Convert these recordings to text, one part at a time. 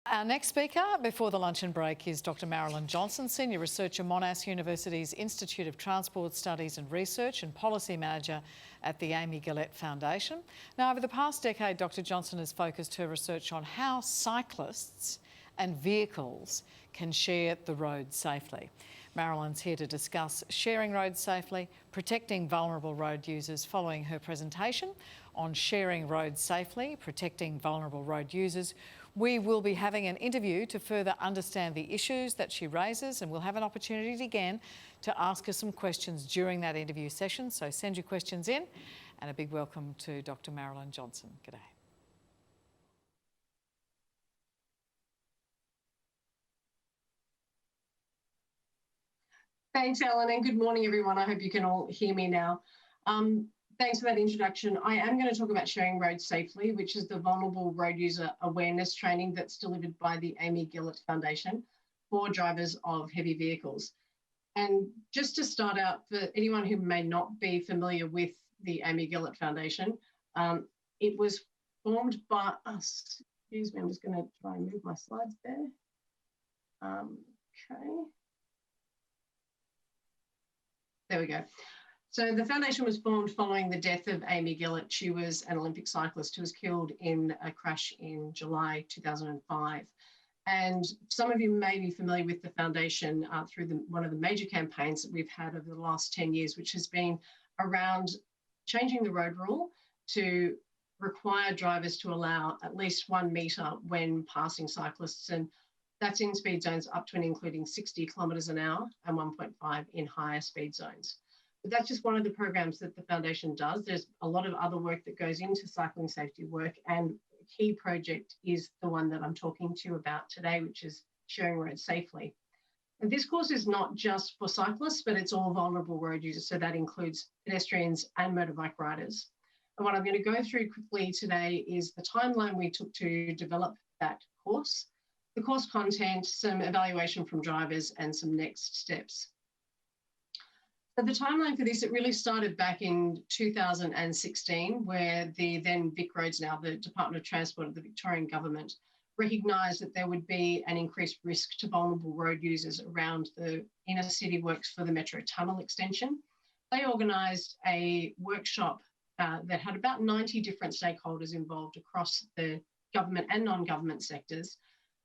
Our next speaker before the luncheon break is Dr. Marilyn Johnson, Senior Researcher, Monash University's Institute of Transport Studies and Research and Policy Manager at the Amy Gillett Foundation. Now, over the past decade, Dr. Johnson has focused her research on how cyclists and vehicles can share the road safely. Marilyn's here to discuss sharing roads safely, protecting vulnerable road users following her presentation on sharing roads safely, protecting vulnerable road users. We will be having an interview to further understand the issues that she raises, and we'll have an opportunity again to ask her some questions during that interview session. So send your questions in, and a big welcome to Dr. Marilyn Johnson. G'day. Thanks, Ellen, and good morning, everyone. I hope you can all hear me now. Thanks for that introduction. I am going to talk about sharing roads safely, which is the vulnerable road user awareness training that's delivered by the Amy Gillett Foundation for drivers of heavy vehicles. And just to start out, for anyone who may not be familiar with the Amy Gillett Foundation, it was formed by us. Excuse me, I'm just going to try and move my slides there. Okay. There we go. So the foundation was formed following the death of Amy Gillett. She was an Olympic cyclist who was killed in a crash in July 2005. And some of you may be familiar with the foundation through one of the major campaigns that we've had over the last 10 years, which has been around changing the road rule to require drivers to allow at least 1 metre when passing cyclists. And that's in speed zones up to and including 60 kilometres an hour and 1.5 in higher speed zones. But that's just one of the programs that the foundation does. There's a lot of other work that goes into cycling safety work, and a key project is the one that I'm talking to you about today, which is sharing roads safely. And this course is not just for cyclists, but it's all vulnerable road users. So that includes pedestrians and motorbike riders. And what I'm going to go through quickly today is the timeline we took to develop that course, the course content, some evaluation from drivers, and some next steps. So the timeline for this, it really started back in 2016, where the then Vic Roads, now the Department of Transport of the Victorian Government, recognised that there would be an increased risk to vulnerable road users around the inner city works for the Metro Tunnel extension. They organised a workshop that had about 90 different stakeholders involved across the government and non-government sectors.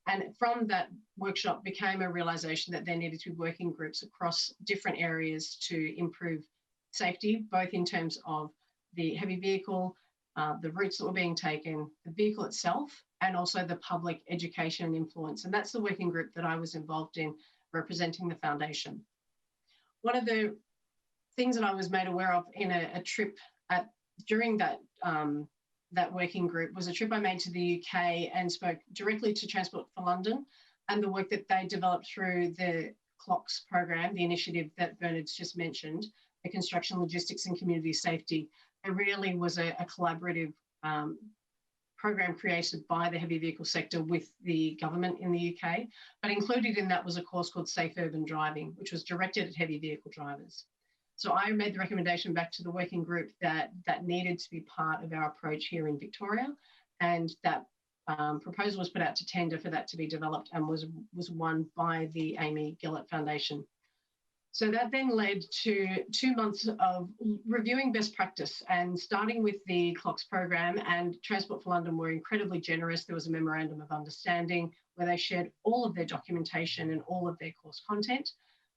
And from that workshop became a realisation that there needed to be working groups across different areas to improve safety, both in terms of the heavy vehicle, the routes that were being taken, the vehicle itself, and also the public education and influence. And that's the working group that I was involved in, representing the foundation. One of the things that I was made aware of in a trip during that working group was a trip I made to the UK and spoke directly to Transport for London and the work that they developed through the CLOCS program, the initiative that Bernard's just mentioned, the Construction, Logistics and Community Safety. It really was a collaborative program created by the heavy vehicle sector with the government in the UK, but included in that was a course called Safe Urban Driving, which was directed at heavy vehicle drivers. So I made the recommendation back to the working group that needed to be part of our approach here in Victoria, and that proposal was put out to tender for that to be developed and was won by the Amy Gillett Foundation. So that then led to 2 months of reviewing best practice and starting with the CLOCS program, and Transport for London were incredibly generous. There was a memorandum of understanding where they shared all of their documentation and all of their course content.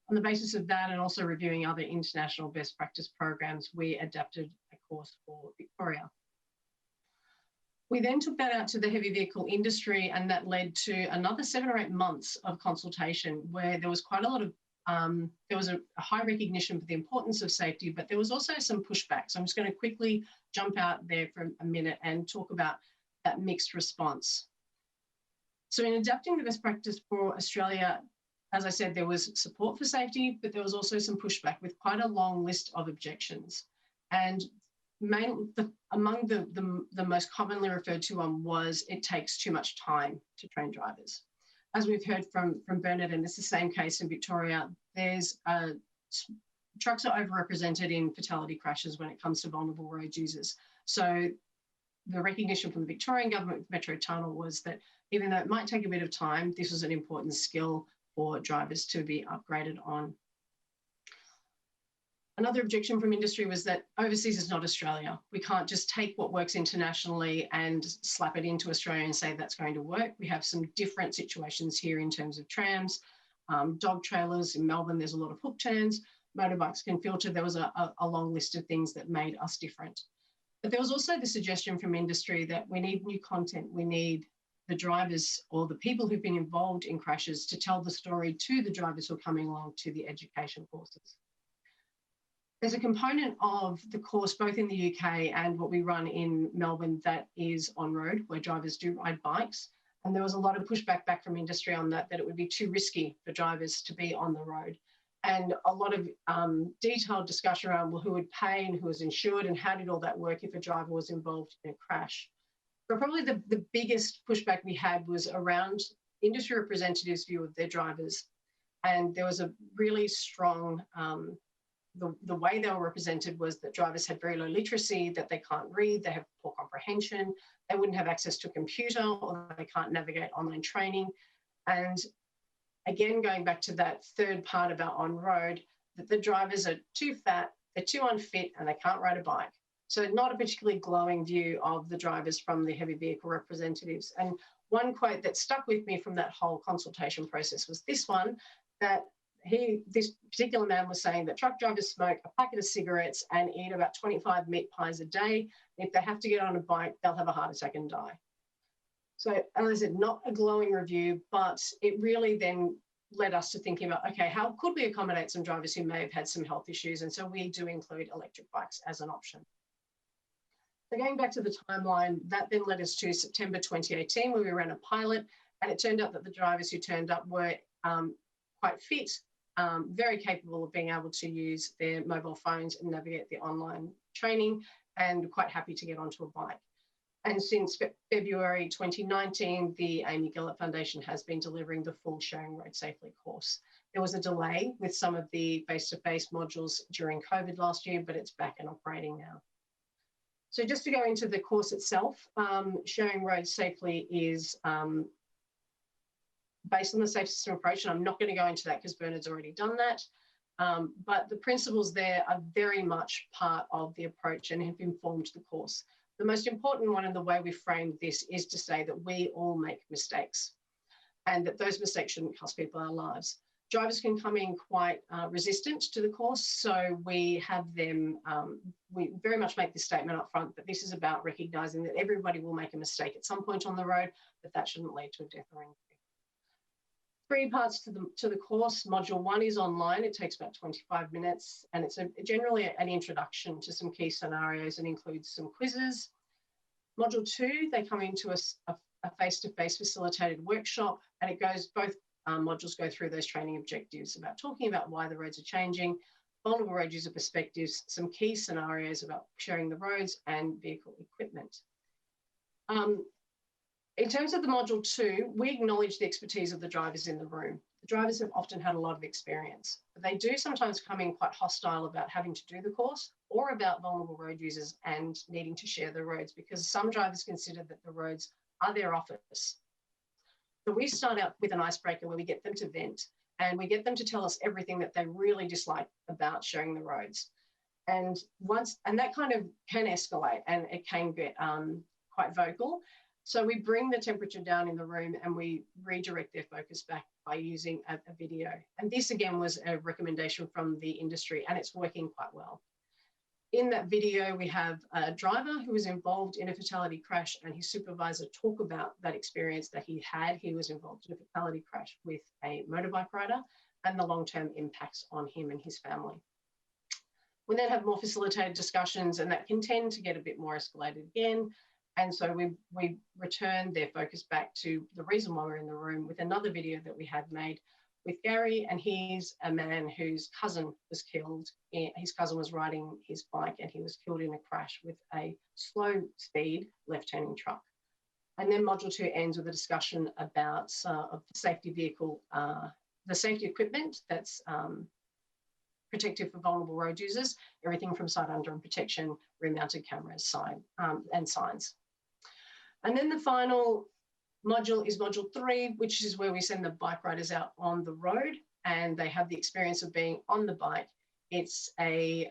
On the basis of that, and also reviewing other international best practice programs, we adapted a course for Victoria. We then took that out to the heavy vehicle industry, and that led to another 7 or 8 months of consultation where there was quite a lot of, there was a high recognition for the importance of safety, but there was also some pushback. So I'm just going to quickly jump out there for a minute and talk about that mixed response. So in adapting the best practice for Australia, as I said, there was support for safety, but there was also some pushback with quite a long list of objections. And among the most commonly referred to one was it takes too much time to train drivers. As we've heard from Bernard, and it's the same case in Victoria, trucks are overrepresented in fatality crashes when it comes to vulnerable road users. So the recognition from the Victorian government with Metro Tunnel was that Even though it might take a bit of time, this was an important skill for drivers to be upgraded on. Another objection from industry was that overseas is not Australia. We can't just take what works internationally and slap it into Australia and say that's going to work. We have some different situations here in terms of trams, dog trailers. In Melbourne, there's a lot of hook turns. Motorbikes can filter. There was a long list of things that made us different. But there was also the suggestion from industry that we need new content. We need the drivers or the people who've been involved in crashes to tell the story to the drivers who are coming along to the education courses. There's a component of the course, both in the UK and what we run in Melbourne, that is on-road, where drivers do ride bikes. And there was a lot of pushback back from industry on that it would be too risky for drivers to be on the road. And a lot of detailed discussion around, well, who would pay and who was insured and how did all that work if a driver was involved in a crash. But probably the biggest pushback we had was around industry representatives' view of their drivers. And there was a really strong, the way they were represented was that drivers had very low literacy, that they can't read, they have poor comprehension, they wouldn't have access to a computer, or they can't navigate online training. And again, going back to that third part about on-road, that the drivers are too fat, they're too unfit, and they can't ride a bike. So not a particularly glowing view of the drivers from the heavy vehicle representatives. And one quote that stuck with me from that whole consultation process was this one, that this particular man was saying that truck drivers smoke a packet of cigarettes and eat about 25 meat pies a day. If they have to get on a bike, they'll have a heart attack and die. So, as I said, not a glowing review, but it really then led us to thinking about, okay, how could we accommodate some drivers who may have had some health issues? And so we do include electric bikes as an option. So going back to the timeline, that then led us to September 2018, where we ran a pilot, and it turned out that the drivers who turned up were quite fit, very capable of being able to use their mobile phones and navigate the online training, and quite happy to get onto a bike. And since February 2019, the Amy Gillett Foundation has been delivering the full Sharing Road Safely course. There was a delay with some of the face-to-face modules during COVID last year, but it's back and operating now. So just to go into the course itself, Sharing Road Safely is based on the Safe System approach, and I'm not going to go into that because Bernard's already done that. But the principles there are very much part of the approach and have informed the course. The most important one in the way we framed this is to say that we all make mistakes and that those mistakes shouldn't cost people our lives. Drivers can come in quite resistant to the course, so we have them, we very much make this statement up front that this is about recognising that everybody will make a mistake at some point on the road, but that shouldn't lead to a death or injury. 3 parts to the course. Module 1 is online. It takes about 25 minutes, and it's generally an introduction to some key scenarios and includes some quizzes. Module 2, they come into a face-to-face facilitated workshop, and it goes, both modules go through those training objectives about talking about why the roads are changing, vulnerable road user perspectives, some key scenarios about sharing the roads and vehicle equipment. In terms of the module 2, we acknowledge the expertise of the drivers in the room. The drivers have often had a lot of experience, but they do sometimes come in quite hostile about having to do the course or about vulnerable road users and needing to share the roads, because some drivers consider that the roads are their office. So we start out with an icebreaker where we get them to vent and we get them to tell us everything that they really dislike about sharing the roads. And that kind of can escalate and it can get quite vocal. So we bring the temperature down in the room and we redirect their focus back by using a video. And this again was a recommendation from the industry and it's working quite well. In that video, we have a driver who was involved in a fatality crash and his supervisor talk about that experience that he had. He was involved in a fatality crash with a motorbike rider and the long-term impacts on him and his family. We then have more facilitated discussions and that can tend to get a bit more escalated again. And so we return their focus back to the reason why we're in the room with another video that we had made with Gary, and he's a man whose cousin was killed. His cousin was riding his bike and he was killed in a crash with a slow speed left-turning truck. And then module 2 ends with a discussion about of the safety vehicle, the safety equipment that's protective for vulnerable road users, everything from side under and protection, rear-mounted cameras, and signs. And then the final module is module 3, which is where we send the bike riders out on the road and they have the experience of being on the bike. It's a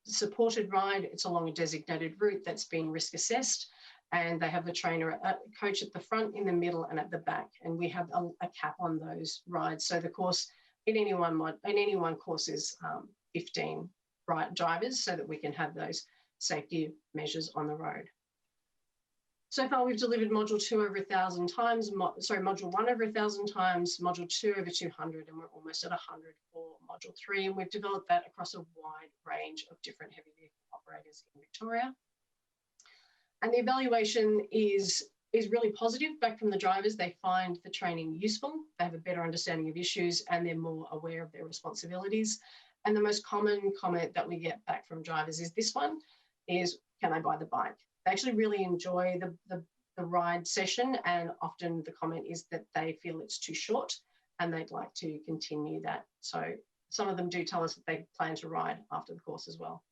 supported ride. It's along a designated route that's been risk assessed, and they have a trainer, a coach at the front, in the middle, and at the back. And we have a cap on those rides. So the course in any one course is 15 drivers, so that we can have those safety measures on the road. So far, we've delivered module 2 over 1,000 times, module 1 over 1,000 times, module 2 over 200, and we're almost at 100 for module 3. And we've developed that across a wide range of different heavy vehicle operators in Victoria. And the evaluation is really positive back from the drivers. They find the training useful, they have a better understanding of issues, and they're more aware of their responsibilities. And the most common comment that we get back from drivers is this one, is, can I buy the bike? They actually really enjoy the ride session, and often the comment is that they feel it's too short and they'd like to continue that. So some of them do tell us that they plan to ride after the course as well.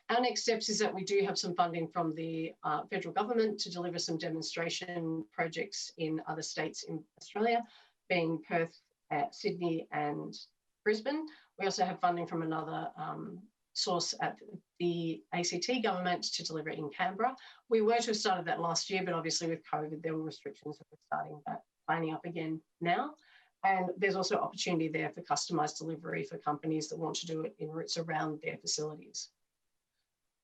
Our next steps is that we do have some funding from the federal government to deliver some demonstration projects in other states in Australia, being Perth, Sydney and Brisbane. We also have funding from another source at the ACT government to deliver it in Canberra. We were to have started that last year, but obviously with COVID, there were restrictions, so we're starting that planning up again now. And there's also opportunity there for customised delivery for companies that want to do it in routes around their facilities.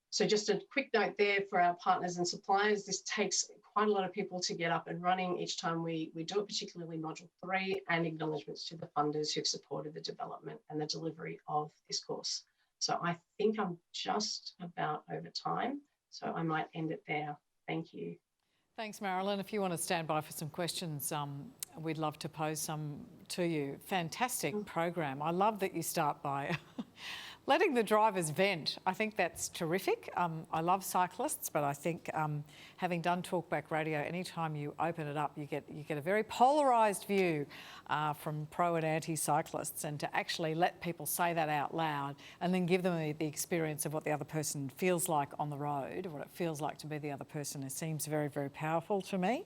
So just a quick note there for our partners and suppliers, this takes quite a lot of people to get up and running each time we do it, particularly module 3, and acknowledgements to the funders who've supported the development and the delivery of this course. So I think I'm just about over time, so I might end it there. Thank you. Thanks, Marilyn. If you want to stand by for some questions, we'd love to pose some to you. Fantastic program. I love that you start by letting the drivers vent. I think that's terrific. I love cyclists, but I think having done Talkback Radio, anytime you open it up, you get a very polarised view from pro and anti-cyclists, and to actually let people say that out loud and then give them the experience of what the other person feels like on the road, or what it feels like to be the other person, it seems very, very powerful to me.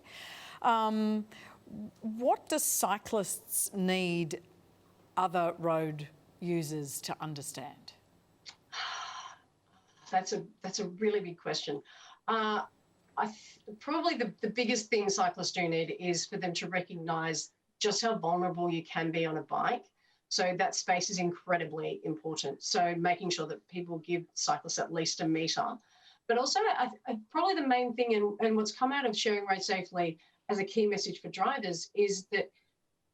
What do cyclists need other road users to understand? That's a really big question. Probably the biggest thing cyclists do need is for them to recognise just how vulnerable you can be on a bike. So that space is incredibly important. So making sure that people give cyclists at least a metre. But also, probably the main thing, and what's come out of Sharing Road Safely as a key message for drivers, is that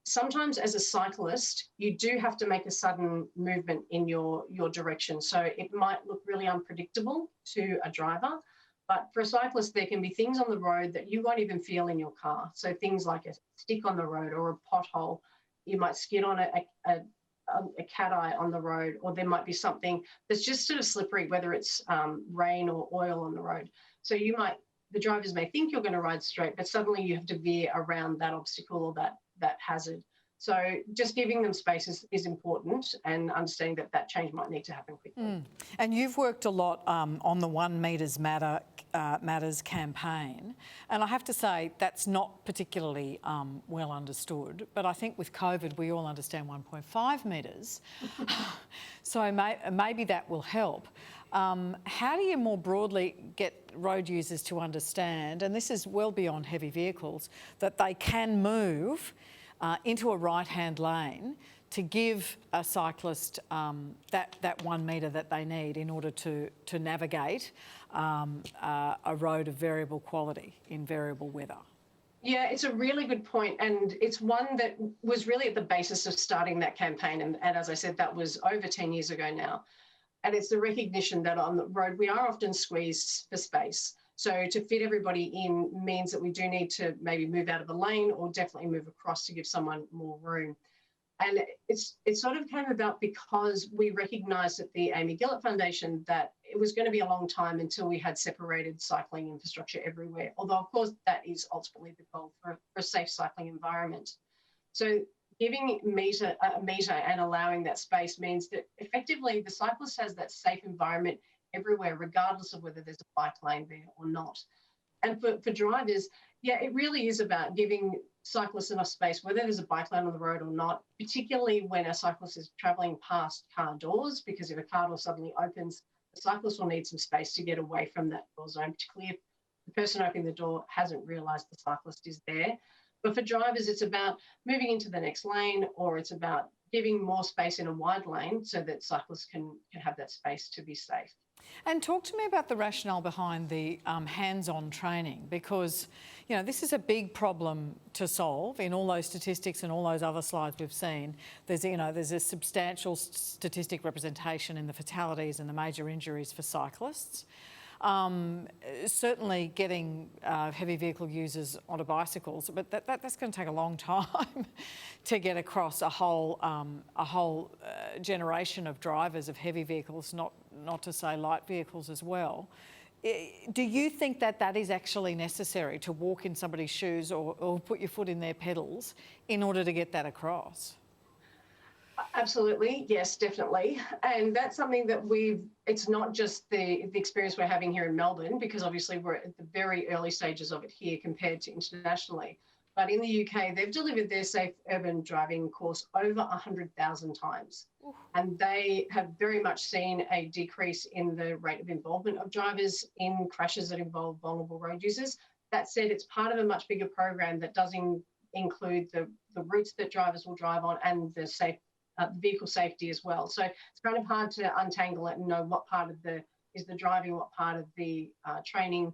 sometimes as a cyclist, you do have to make a sudden movement in your direction. So it might look really unpredictable to a driver, but for a cyclist, there can be things on the road that you won't even feel in your car. So things like a stick on the road or a pothole, you might skid on a cat eye on the road, or there might be something that's just sort of slippery, whether it's rain or oil on the road. So the drivers may think you're going to ride straight, but suddenly you have to veer around that obstacle or that hazard. So just giving them space is important, and understanding that change might need to happen quickly. And you've worked a lot on the 1 Metres Matters campaign, and I have to say that's not particularly well understood, but I think with COVID we all understand 1.5 metres, so maybe that will help. How do you more broadly get road users to understand, and this is well beyond heavy vehicles, that they can move into a right-hand lane to give a cyclist that 1 metre that they need in order to navigate a road of variable quality in variable weather? Yeah, it's a really good point, and it's one that was really at the basis of starting that campaign, and as I said, that was over 10 years ago now. And it's the recognition that on the road we are often squeezed for space. So to fit everybody in means that we do need to maybe move out of a lane, or definitely move across to give someone more room. And it sort of came about because we recognised at the Amy Gillett Foundation that it was going to be a long time until we had separated cycling infrastructure everywhere, although of course that is ultimately the goal for a safe cycling environment. So giving a metre and allowing that space means that effectively the cyclist has that safe environment everywhere, regardless of whether there's a bike lane there or not. And for drivers, yeah, it really is about giving cyclists enough space, whether there's a bike lane on the road or not, particularly when a cyclist is travelling past car doors, because if a car door suddenly opens, the cyclist will need some space to get away from that door zone, particularly if the person opening the door hasn't realised the cyclist is there. But for drivers, it's about moving into the next lane, or it's about giving more space in a wide lane so that cyclists can have that space to be safe. And talk to me about the rationale behind the hands-on training, because, you know, this is a big problem to solve. In all those statistics and all those other slides we've seen, there's a substantial statistic representation in the fatalities and the major injuries for cyclists. Certainly getting heavy vehicle users onto bicycles, but that's going to take a long time to get across a whole generation of drivers of heavy vehicles, not to say light vehicles as well. Do you think that is actually necessary, to walk in somebody's shoes or put your foot in their pedals in order to get that across? Absolutely, yes, definitely. And that's something that it's not just the experience we're having here in Melbourne, because obviously we're at the very early stages of it here compared to internationally. But in the UK, they've delivered their safe urban driving course over 100,000 times. Oof. And they have very much seen a decrease in the rate of involvement of drivers in crashes that involve vulnerable road users. That said, it's part of a much bigger program that does include the routes that drivers will drive on and the vehicle safety as well. So it's kind of hard to untangle it and know what part of is the driving, what part of the training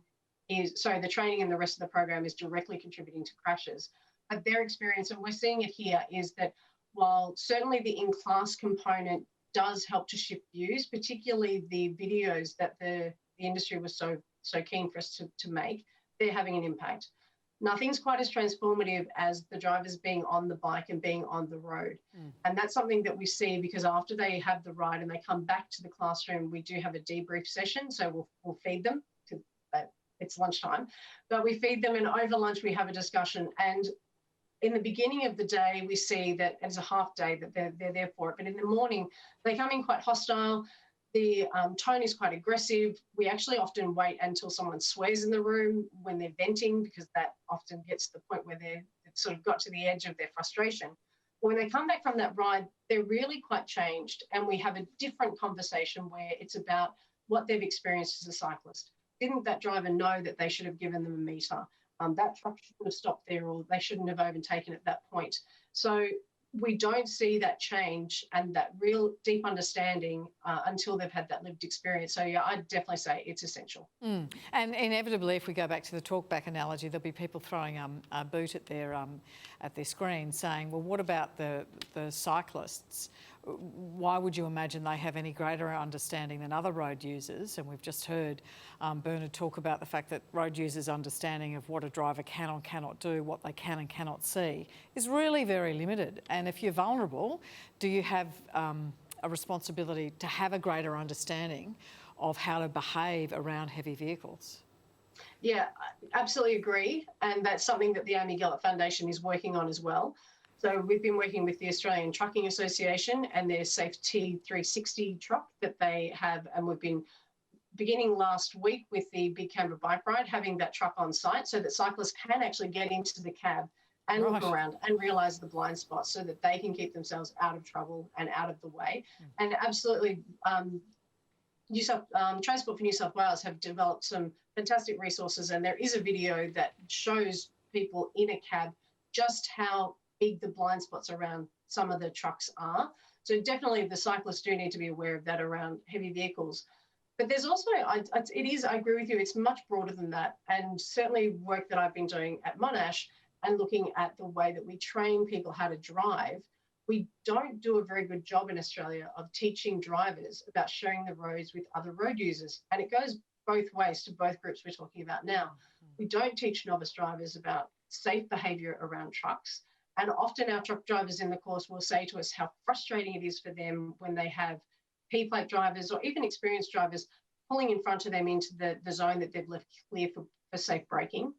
is. So the training and the rest of the program is directly contributing to crashes. But their experience, and we're seeing it here, is that while certainly the in-class component does help to shift views, particularly the videos that the industry was so keen for us to make, they're having an impact. Nothing's quite as transformative as the drivers being on the bike and being on the road. And that's something that we see, because after they have the ride and they come back to the classroom, we do have a debrief session. So we'll feed them. It's lunchtime, but we feed them, and over lunch we have a discussion. And in the beginning of the day, we see that it's a half day that they're there for it. But in the morning, they come in quite hostile. The tone is quite aggressive. We actually often wait until someone swears in the room when they're venting, because that often gets to the point where they've sort of got to the edge of their frustration. But when they come back from that ride, they're really quite changed. And we have a different conversation where it's about what they've experienced as a cyclist. Didn't that driver know that they should have given them a meter? That truck shouldn't have stopped there, or they shouldn't have overtaken at that point. So we don't see that change and that real deep understanding until they've had that lived experience. So yeah, I'd definitely say it's essential. And inevitably, if we go back to the talkback analogy, there'll be people throwing a boot at their screen saying, well, what about the cyclists? Why would you imagine they have any greater understanding than other road users? And we've just heard Bernard talk about the fact that road users' understanding of what a driver can or cannot do, what they can and cannot see, is really very limited. And if you're vulnerable, do you have a responsibility to have a greater understanding of how to behave around heavy vehicles? Yeah, I absolutely agree. And that's something that the Amy Gillett Foundation is working on as well. So we've been working with the Australian Trucking Association and their Safety 360 truck that they have, and we've been beginning last week with the Big Canberra Bike Ride, having that truck on site so that cyclists can actually get into the cab and look around and realise the blind spots so that they can keep themselves out of trouble and out of the way. And absolutely, Transport for New South Wales have developed some fantastic resources, and there is a video that shows people in a cab just how big the blind spots around some of the trucks are. So definitely the cyclists do need to be aware of that around heavy vehicles. But there's also, I agree with you, it's much broader than that. And certainly work that I've been doing at Monash and looking at the way that we train people how to drive, we don't do a very good job in Australia of teaching drivers about sharing the roads with other road users. And it goes both ways to both groups we're talking about now. We don't teach novice drivers about safe behaviour around trucks. And often our truck drivers in the course will say to us how frustrating it is for them when they have P-plate drivers or even experienced drivers pulling in front of them into the zone that they've left clear for safe braking.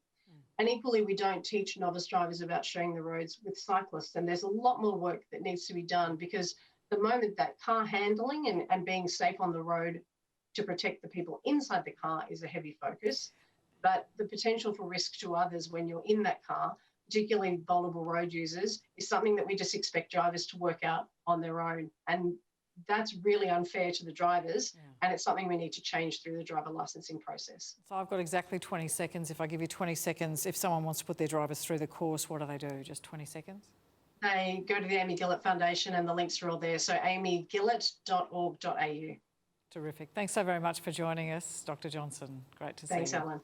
And equally, we don't teach novice drivers about sharing the roads with cyclists. And there's a lot more work that needs to be done, because the moment that car handling and being safe on the road to protect the people inside the car is a heavy focus. But the potential for risk to others when you're in that car, particularly vulnerable road users, is something that we just expect drivers to work out on their own. And that's really unfair to the drivers, and it's something we need to change through the driver licensing process. So I've got exactly 20 seconds. If I give you 20 seconds, if someone wants to put their drivers through the course, what do they do? Just 20 seconds? They go to the Amy Gillett Foundation and the links are all there. So amygillett.org.au. Terrific. Thanks so very much for joining us, Dr. Johnson. Great to see you. Thanks, Alan.